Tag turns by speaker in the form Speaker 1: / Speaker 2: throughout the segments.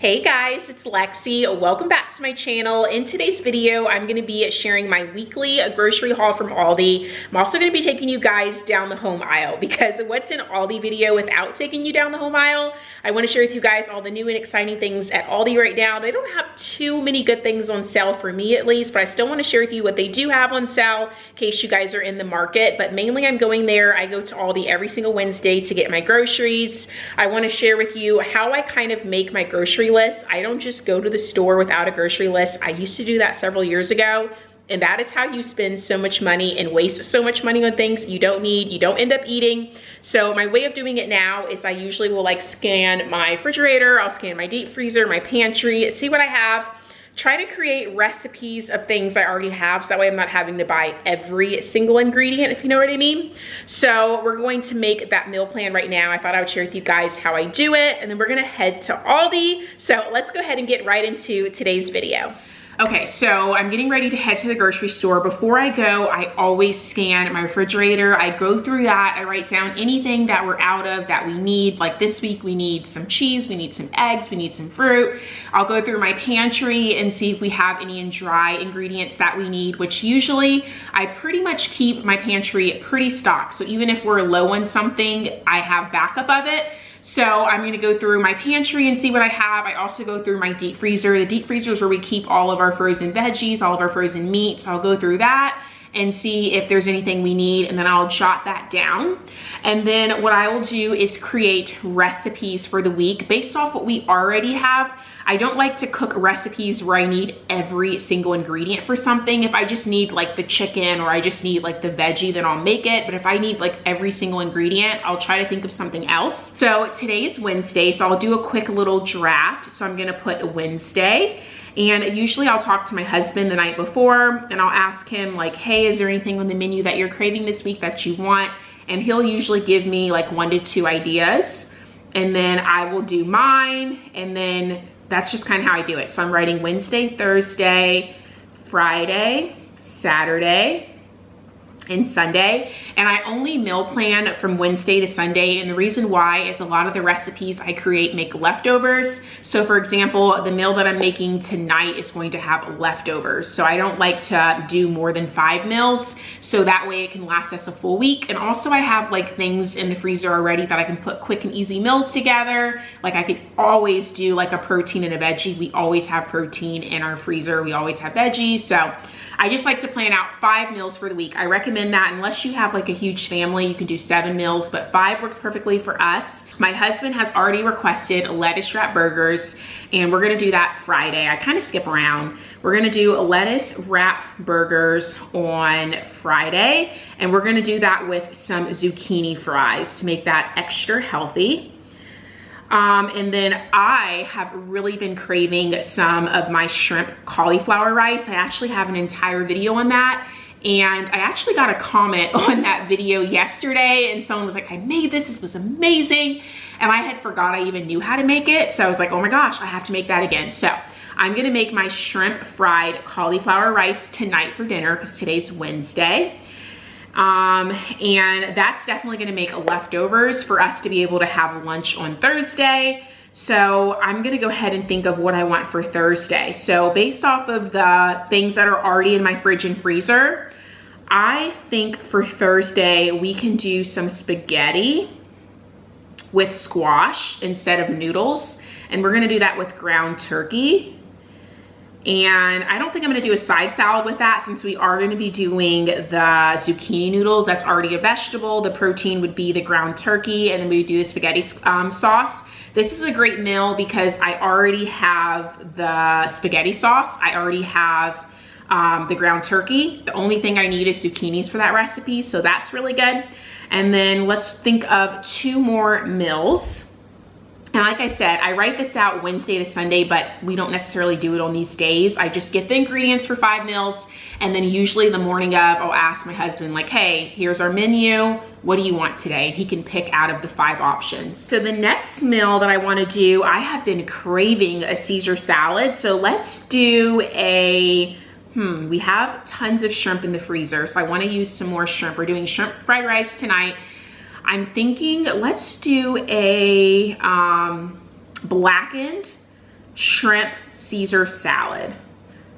Speaker 1: Hey guys, it's Lexy. Welcome back to my channel. In today's video, I'm going to be sharing my weekly grocery haul from Aldi. I'm also going to be taking you guys down the home aisle because what's an Aldi video without taking you down the home aisle? I want to share with you guys all the new and exciting things at Aldi right now. They don't have too many good things on sale for me at least, but I still want to share with you what they do have on sale in case you guys are in the market. But mainly I'm going there. I go to Aldi every single Wednesday to get my groceries. I want to share with you how I kind of make my grocery list. I don't just go to the store without a grocery list. I used to do that several years ago, and that is how you spend so much money and waste so much money on things you don't need, you don't end up eating. So my way of doing it now is I usually will like scan my refrigerator, I'll scan my deep freezer, my pantry, see what I have, try to create recipes of things I already have so that way I'm not having to buy every single ingredient, if you know what I mean. So we're going to make that meal plan right now. I thought I would share with you guys how I do it, and then we're gonna head to Aldi. So let's go ahead and get right into today's video. Okay, so I'm getting ready to head to the grocery store. Before I go, I always scan my refrigerator. I go through that. I write down anything that we're out of that we need. Like this week, we need some cheese, we need some eggs, we need some fruit. I'll go through my pantry and see if we have any dry ingredients that we need, which usually I pretty much keep my pantry pretty stocked. So even if we're low on something, I have backup of it. So I'm gonna go through my pantry and see what I have. I also go through my deep freezer. The deep freezer is where we keep all of our frozen veggies, all of our frozen meat. So I'll go through that and see if there's anything we need, and then I'll jot that down. And then what I will do is create recipes for the week based off what we already have. I don't like to cook recipes where I need every single ingredient for something. If I just need like the chicken or I just need like the veggie, then I'll make it. But if I need like every single ingredient, I'll try to think of something else. So today's Wednesday, so I'll do a quick little draft. So I'm gonna put Wednesday. And usually I'll talk to my husband the night before and I'll ask him like, hey, is there anything on the menu that you're craving this week that you want? And he'll usually give me like 1 to 2 ideas. And then I will do mine, and then that's just kind of how I do it. So I'm writing Wednesday, Thursday, Friday, Saturday, and Sunday. And I only meal plan from Wednesday to Sunday. And the reason why is a lot of the recipes I create make leftovers. So for example, the meal that I'm making tonight is going to have leftovers. So I don't like to do more than 5 meals. So that way it can last us a full week. And also I have like things in the freezer already that I can put quick and easy meals together. Like I could always do like a protein and a veggie. We always have protein in our freezer. We always have veggies. So I just like to plan out 5 meals for the week. I recommend that unless you have like a huge family, you can do 7 meals, but 5 works perfectly for us. My husband has already requested lettuce wrap burgers, and we're gonna do that Friday. I kind of skip around. We're gonna do lettuce wrap burgers on Friday, and we're gonna do that with some zucchini fries to make that extra healthy. And then I have really been craving some of my shrimp cauliflower rice. I actually have an entire video on that. And I actually got a comment on that video yesterday, and someone was like, I made this was amazing. And I had forgot I even knew how to make it. So I was like, oh my gosh, I have to make that again. So I'm gonna make my shrimp fried cauliflower rice tonight for dinner because today's Wednesday. And that's definitely gonna make leftovers for us to be able to have lunch on Thursday. So I'm gonna go ahead and think of what I want for Thursday. So based off of the things that are already in my fridge and freezer, I think for Thursday, we can do some spaghetti with squash instead of noodles. And we're gonna do that with ground turkey. And I don't think I'm gonna do a side salad with that since we are gonna be doing the zucchini noodles. That's already a vegetable. The protein would be the ground turkey, and then we would do the spaghetti sauce. This is a great meal because I already have the spaghetti sauce. I already have the ground turkey. The only thing I need is zucchinis for that recipe, so that's really good. And then let's think of 2 more meals. And like I said, I write this out Wednesday to Sunday, but we don't necessarily do it on these days. I just get the ingredients for 5 meals, and then usually the morning of, I'll ask my husband like, hey, here's our menu. What do you want today? And he can pick out of the 5 options. So the next meal that I wanna do, I have been craving a Caesar salad. So let's do a, we have tons of shrimp in the freezer, so I wanna use some more shrimp. We're doing shrimp fried rice tonight. I'm thinking let's do a blackened shrimp Caesar salad.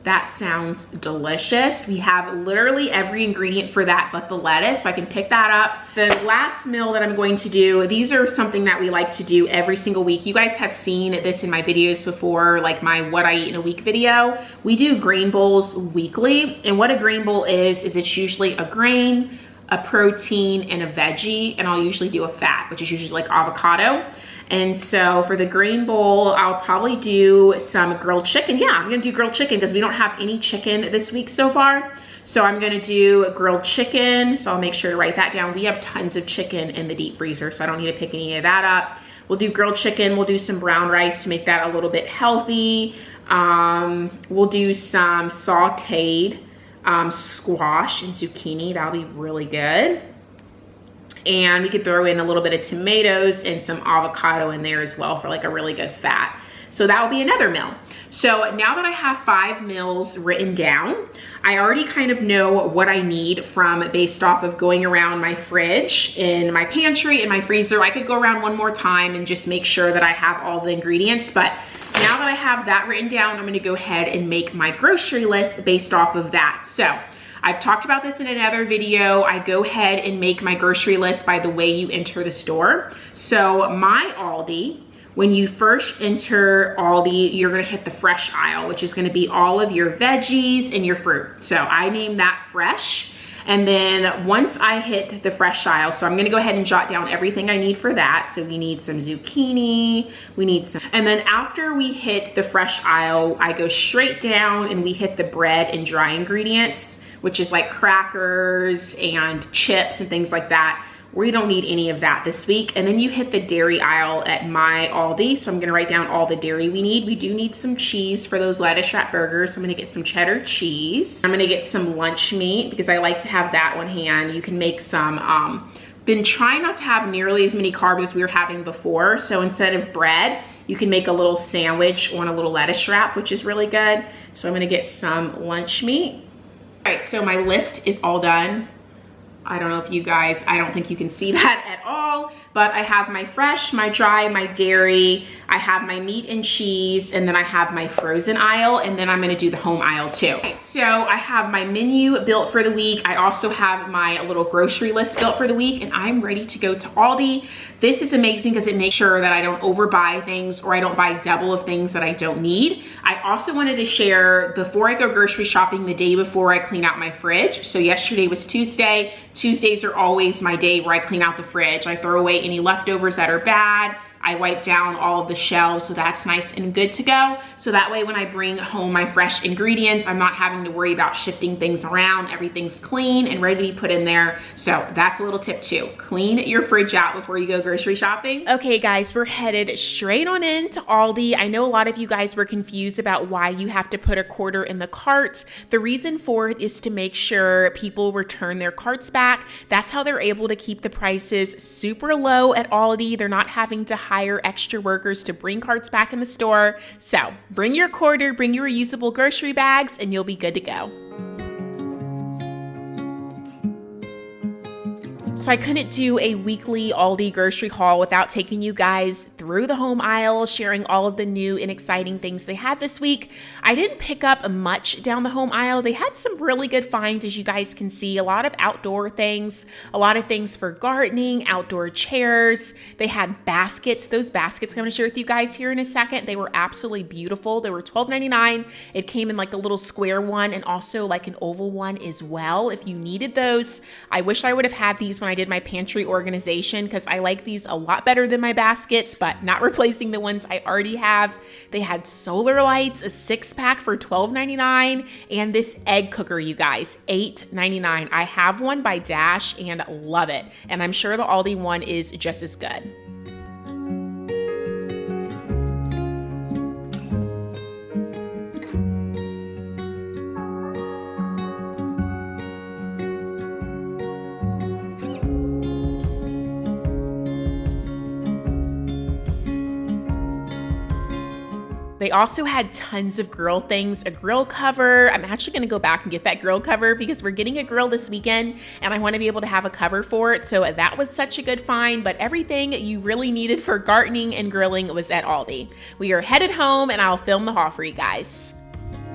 Speaker 1: That sounds delicious. We have literally every ingredient for that but the lettuce, so I can pick that up. The last meal that I'm going to do, these are something that we like to do every single week. You guys have seen this in my videos before, like my what I eat in a week video. We do grain bowls weekly, and what a grain bowl is it's usually a grain, a protein, and a veggie, and I'll usually do a fat, which is usually like avocado. And so for the grain bowl, I'll probably do some grilled chicken. Yeah, I'm gonna do grilled chicken because we don't have any chicken this week so far. So I'm gonna do grilled chicken. So I'll make sure to write that down. We have tons of chicken in the deep freezer, so I don't need to pick any of that up. We'll do grilled chicken. We'll do some brown rice to make that a little bit healthy. We'll do some sauteed squash and zucchini. That'll be really good. And we could throw in a little bit of tomatoes and some avocado in there as well for like a really good fat. So that will be another meal. So now that I have 5 meals written down, I already kind of know what I need from based off of going around my fridge, in my pantry, in my freezer. I could go around one more time and just make sure that I have all the ingredients. But now that I have that written down, I'm gonna go ahead and make my grocery list based off of that. So I've talked about this in another video. I go ahead and make my grocery list by the way you enter the store. So my Aldi, when you first enter Aldi, you're gonna hit the fresh aisle, which is gonna be all of your veggies and your fruit. So I name that fresh. And then once I hit the fresh aisle, so I'm gonna go ahead and jot down everything I need for that. So we need some zucchini, we need some, and then after we hit the fresh aisle, I go straight down and we hit the bread and dry ingredients, which is like crackers and chips and things like that. We don't need any of that this week. And then you hit the dairy aisle at my Aldi. So I'm gonna write down all the dairy we need. We do need some cheese for those lettuce wrap burgers. So I'm gonna get some cheddar cheese. I'm gonna get some lunch meat because I like to have that on hand. You can make some, been trying not to have nearly as many carbs as we were having before. So instead of bread, you can make a little sandwich on a little lettuce wrap, which is really good. So I'm gonna get some lunch meat. All right, so my list is all done. I don't know if you guys, I don't think you can see that at all, but I have my fresh, my dry, my dairy, I have my meat and cheese, and then I have my frozen aisle, and then I'm gonna do the home aisle too. So I have my menu built for the week. I also have my little grocery list built for the week, and I'm ready to go to Aldi. This is amazing because it makes sure that I don't overbuy things or I don't buy double of things that I don't need. I also wanted to share, before I go grocery shopping, the day before I clean out my fridge. So yesterday was Tuesday. Tuesdays are always my day where I clean out the fridge. I throw away any leftovers that are bad. I wipe down all of the shelves, so that's nice and good to go. So that way when I bring home my fresh ingredients, I'm not having to worry about shifting things around. Everything's clean and ready to be put in there. So that's a little tip too. Clean your fridge out before you go grocery shopping. Okay guys, we're headed straight on into Aldi. I know a lot of you guys were confused about why you have to put a quarter in the cart. The reason for it is to make sure people return their carts back. That's how they're able to keep the prices super low at Aldi. They're not having to hire extra workers to bring carts back in the store. So bring your quarter, bring your reusable grocery bags, and you'll be good to go. So I couldn't do a weekly Aldi grocery haul without taking you guys through the home aisle, sharing all of the new and exciting things they had this week. I didn't pick up much down the home aisle. They had some really good finds, as you guys can see, a lot of outdoor things, a lot of things for gardening, outdoor chairs. They had baskets. Those baskets I'm going to share with you guys here in a second. They were absolutely beautiful. They were $12.99. It came in like a little square one and also like an oval one as well if you needed those. I wish I would have had these when I did my pantry organization because I like these a lot better than my baskets, but not replacing the ones I already have. They had solar lights, a 6-pack for $12.99, and this egg cooker, you guys, $8.99. I have one by Dash and love it, and I'm sure the Aldi one is just as good. They also had tons of grill things, a grill cover. I'm actually gonna go back and get that grill cover because we're getting a grill this weekend and I wanna be able to have a cover for it. So that was such a good find, but everything you really needed for gardening and grilling was at Aldi. We are headed home and I'll film the haul for you guys.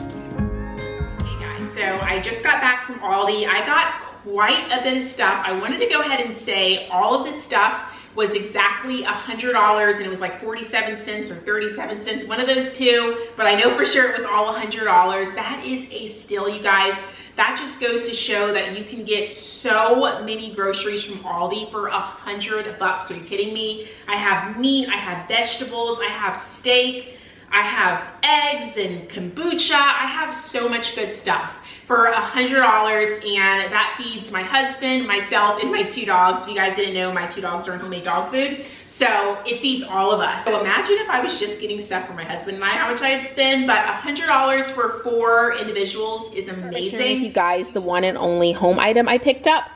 Speaker 1: Hey guys, so I just got back from Aldi. I got quite a bit of stuff. I wanted to go ahead and say all of this stuff was exactly $100 and it was like 47 cents or 37 cents, one of those two, but I know for sure it was all $100. That is a steal, you guys. That just goes to show that you can get so many groceries from Aldi for $100. Are you kidding me? I have meat, I have vegetables, I have steak, I have eggs and kombucha. I have so much good stuff for $100, and that feeds my husband, myself, and my 2 dogs. If you guys didn't know, my 2 dogs are on homemade dog food. So it feeds all of us. So imagine if I was just getting stuff for my husband and I, how much I'd spend, but $100 for 4 individuals is amazing. Sharing with you guys the one and only home item I picked up.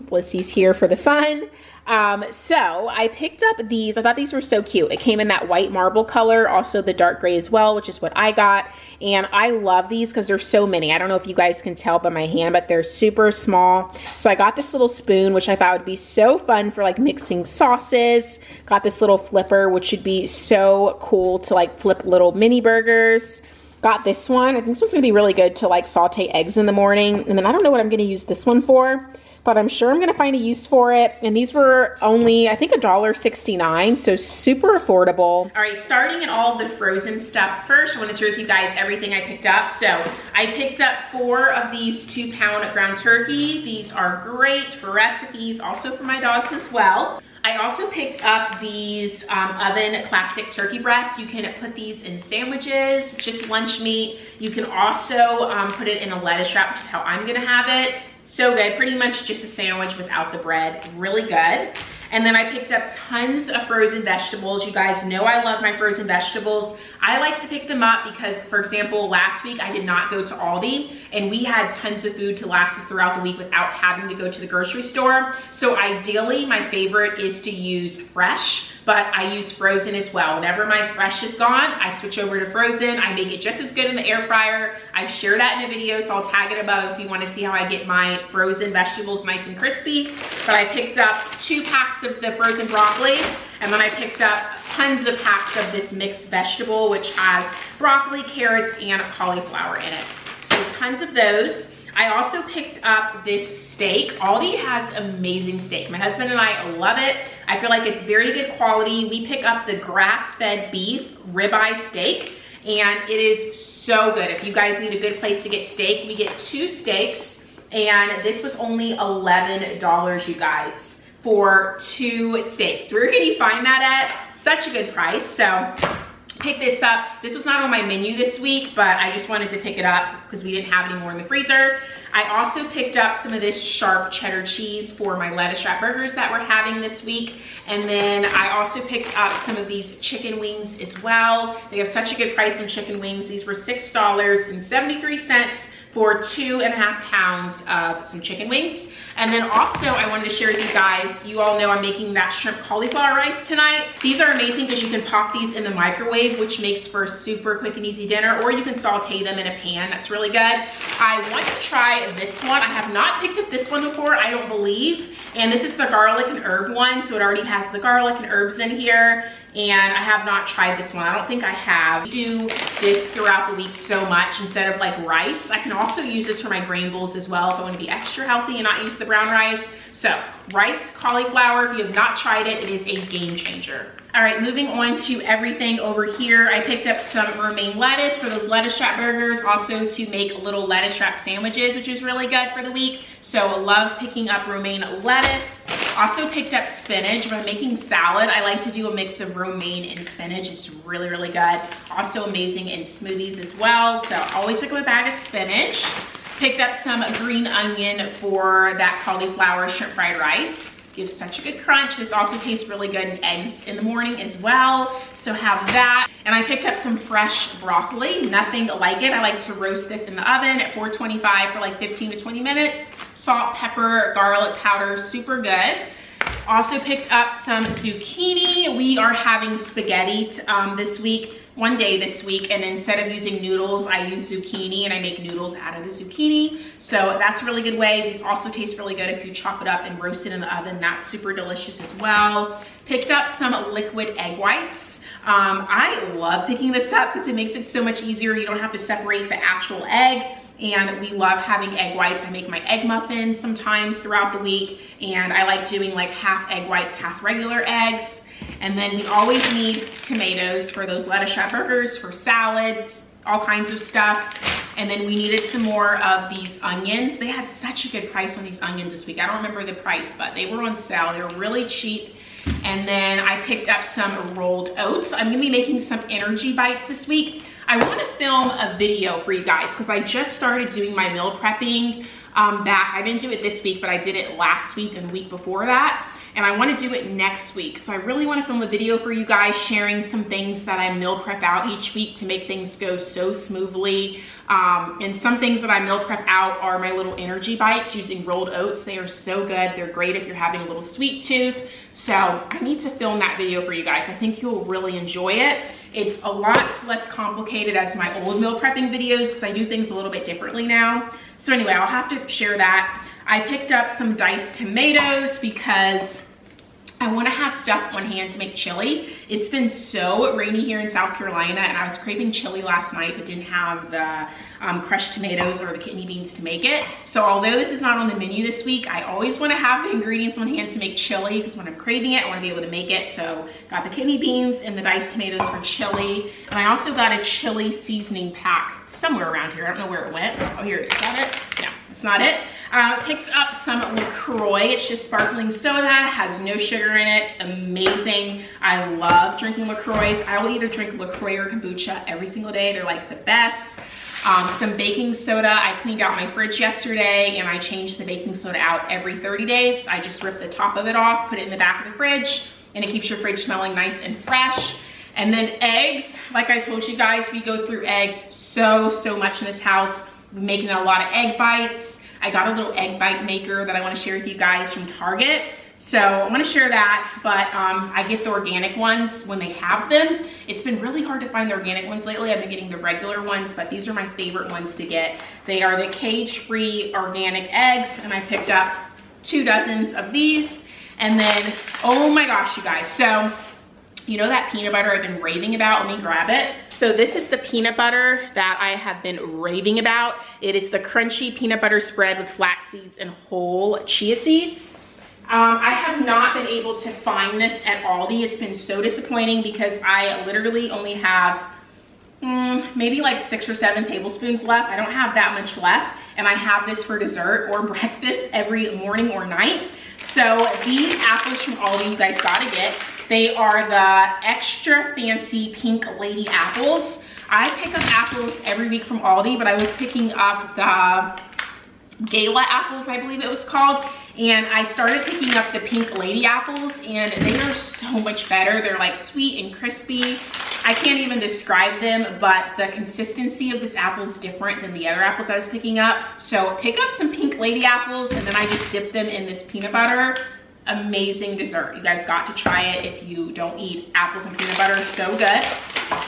Speaker 1: Blissey's here for the fun. So I picked up these. I thought these were so cute. It came in that white marble color, also the dark gray as well, which is what I got. And I love these because there's so many. I don't know if you guys can tell by my hand, but they're super small. So I got this little spoon, which I thought would be so fun for like mixing sauces. Got this little flipper, which would be so cool to like flip little mini burgers. Got this one. I think this one's gonna be really good to like saute eggs in the morning. And then I don't know what I'm gonna use this one for, but I'm sure I'm gonna find a use for it. And these were only, I think, $1.69, so super affordable. All right, starting in all the frozen stuff. First, I wanna share with you guys everything I picked up. So I picked up 4 of these 2-pound ground turkey. These are great for recipes, also for my dogs as well. I also picked up these oven classic turkey breasts. You can put these in sandwiches, just lunch meat. You can also put it in a lettuce wrap, which is how I'm gonna have it. So good, pretty much just a sandwich without the bread, really good. And then I picked up tons of frozen vegetables. You guys know I love my frozen vegetables. I like to pick them up because, for example, last week I did not go to Aldi and we had tons of food to last us throughout the week without having to go to the grocery store. So ideally, my favorite is to use fresh, but I use frozen as well. Whenever my fresh is gone, I switch over to frozen. I make it just as good in the air fryer. I've shared that in a video, so I'll tag it above if you want to see how I get my frozen vegetables nice and crispy. But I picked up 2 packs of the frozen broccoli, and then I picked up tons of packs of this mixed vegetable, which has broccoli, carrots, and cauliflower in it. So tons of those. I also picked up this steak. Aldi has amazing steak. My husband and I love it. I feel like it's very good quality. We pick up the grass-fed beef ribeye steak, and it is so good. If you guys need a good place to get steak, we get 2 steaks, and this was only $11, you guys, for 2 steaks. Where can you find that at? Such a good price. So pick this up. This was not on my menu this week, but I just wanted to pick it up because we didn't have any more in the freezer. I also picked up some of this sharp cheddar cheese for my lettuce wrap burgers that we're having this week. And then I also picked up some of these chicken wings as well. They have such a good price on chicken wings. These were $6.73 for 2.5 pounds of some chicken wings. And then also I wanted to share with you guys, you all know I'm making that shrimp cauliflower rice tonight. These are amazing because you can pop these in the microwave, which makes for a super quick and easy dinner, or you can saute them in a pan. That's really good. I want to try this one. I have not picked up this one before, I don't believe. And this is the garlic and herb one, so it already has the garlic and herbs in here. And I have not tried this one. I don't think I have. I do this throughout the week so much instead of like rice. I can also use this for my grain bowls as well if I want to be extra healthy and not use the brown rice. So rice, cauliflower, if you have not tried it, it is a game changer. All right, moving on to everything over here. I picked up some romaine lettuce for those lettuce wrap burgers, also to make little lettuce wrap sandwiches, which is really good for the week. So love picking up romaine lettuce. Also picked up spinach. When I'm making salad, I like to do a mix of romaine and spinach. It's really, really good. Also amazing in smoothies as well. So always pick up a bag of spinach. Picked up some green onion for that cauliflower shrimp fried rice. Gives such a good crunch. This also tastes really good in eggs in the morning as well. So have that. And I picked up some fresh broccoli. Nothing like it. I like to roast this in the oven at 425 for like 15 to 20 minutes. Salt, pepper, garlic powder, super good. Also picked up some zucchini. We are having spaghetti this week. one day this week, and instead of using noodles, I use zucchini, and I make noodles out of the zucchini. So that's a really good way. These also taste really good if you chop it up and roast it in the oven. That's super delicious as well. Picked up some liquid egg whites. I love picking this up because it makes it so much easier. You don't have to separate the actual egg. And we love having egg whites. I make my egg muffins sometimes throughout the week, and I like doing like half egg whites, half regular eggs. And then we always need tomatoes for those lettuce wrap burgers, for salads, all kinds of stuff. And then we needed some more of these onions. They had such a good price on these onions this week. I don't remember the price, but they were on sale. They were really cheap. And then I picked up some rolled oats. I'm gonna be making some energy bites this week. I want to film a video for you guys because I just started doing my meal prepping back. I didn't do it this week, but I did it last week and the week before that. And I want to do it next week. So I really want to film a video for you guys sharing some things that I meal prep out each week to make things go so smoothly. And some things that I meal prep out are my little energy bites using rolled oats. They are so good. They're great if you're having a little sweet tooth. So I need to film that video for you guys. I think you'll really enjoy it. It's a lot less complicated as my old meal prepping videos because I do things a little bit differently now. So anyway, I'll have to share that. I picked up some diced tomatoes because I want to have stuff on hand to make chili. It's been so rainy here in South Carolina, and I was craving chili last night but didn't have the crushed tomatoes or the kidney beans to make it. So although this is not on the menu this week, I always want to have the ingredients on hand to make chili because when I'm craving it, I want to be able to make it. So got the kidney beans and the diced tomatoes for chili. And I also got a chili seasoning pack somewhere around here. I don't know where it went. Oh, here it is. Is that it? No, it's not it. Picked up some LaCroix. It's just sparkling soda, has no sugar in it. Amazing. I love drinking LaCroix. I will either drink LaCroix or kombucha every single day. They're like the best. Some baking soda. I cleaned out my fridge yesterday and I changed the baking soda out every 30 days. I just rip the top of it off, put it in the back of the fridge, and it keeps your fridge smelling nice and fresh. And then eggs. Like I told you guys, we go through eggs so much in this house. We're making a lot of egg bites. I got a little egg bite maker that I want to share with you guys from Target. So I want to share that, but I get the organic ones when they have them. It's been really hard to find the organic ones lately. I've been getting the regular ones, but these are my favorite ones to get. They are the cage-free organic eggs, and I picked up 2 dozens of these. And then, oh my gosh, you guys. So you know that peanut butter I've been raving about? Let me grab it. So this is the peanut butter that I have been raving about. It is the crunchy peanut butter spread with flax seeds and whole chia seeds. I have not been able to find this at Aldi. It's been so disappointing because I literally only have maybe like 6 or 7 tablespoons left. I don't have that much left, and I have this for dessert or breakfast every morning or night. So these apples from Aldi, you guys gotta get. They are the extra fancy pink lady apples. I pick up apples every week from Aldi, but I was picking up the Gala apples, I believe it was called. And I started picking up the pink lady apples, and they are so much better. They're like sweet and crispy. I can't even describe them, but the consistency of this apple is different than the other apples I was picking up. So pick up some pink lady apples, and then I just dip them in this peanut butter. Amazing dessert. You guys got to try it if you don't eat apples and peanut butter. So good.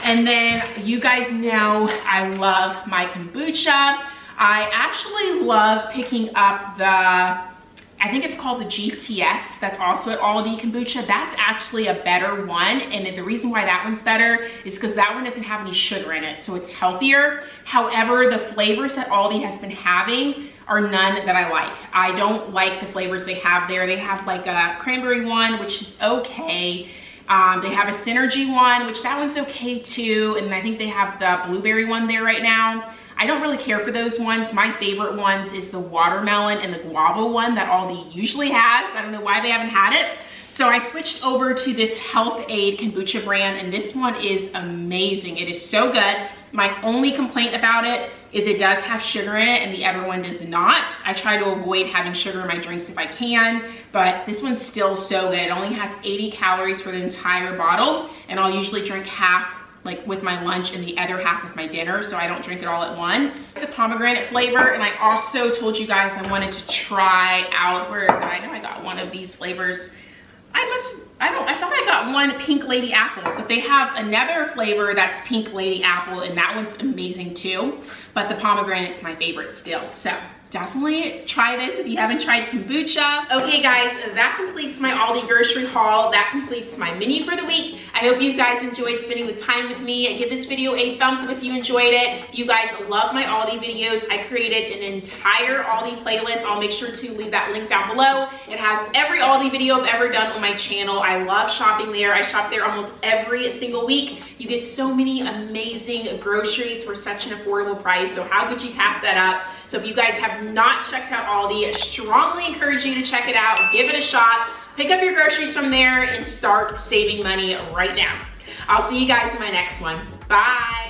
Speaker 1: And then you guys know I love my kombucha. I actually love picking up the, I think it's called the GTS. That's also at Aldi kombucha. That's actually a better one. And the reason why that one's better is because that one doesn't have any sugar in it. So it's healthier. However, the flavors that Aldi has been having are none that I like. I don't like the flavors they have there. They have like a cranberry one, which is okay. They have a Synergy one, which that one's okay too. And I think they have the blueberry one there right now. I don't really care for those ones. My favorite ones is the watermelon and the guava one that Aldi usually has. I don't know why they haven't had it. So I switched over to this Health Aid kombucha brand, and this one is amazing. It is so good. My only complaint about it is it does have sugar in it and the other one does not. I try to avoid having sugar in my drinks if I can, but this one's still so good. It only has 80 calories for the entire bottle, and I'll usually drink half like with my lunch and the other half with my dinner, so I don't drink it all at once. The pomegranate flavor, and I also told you guys I wanted to try out, where is it? I know I got one of these flavors. I must I thought I got one pink lady apple, but they have another flavor that's pink lady apple, and that one's amazing too. But the pomegranate's my favorite still, so definitely try this if you haven't tried kombucha. Okay guys, that completes my Aldi grocery haul. That completes my menu for the week. I hope you guys enjoyed spending the time with me. Give this video a thumbs up if you enjoyed it. If you guys love my Aldi videos, I created an entire Aldi playlist. I'll make sure to leave that link down below. It has every Aldi video I've ever done on my channel. I love shopping there. I shop there almost every single week. You get so many amazing groceries for such an affordable price, so how could you pass that up? So if you guys have not checked out Aldi, I strongly encourage you to check it out, give it a shot, pick up your groceries from there, and start saving money right now. I'll see you guys in my next one. Bye.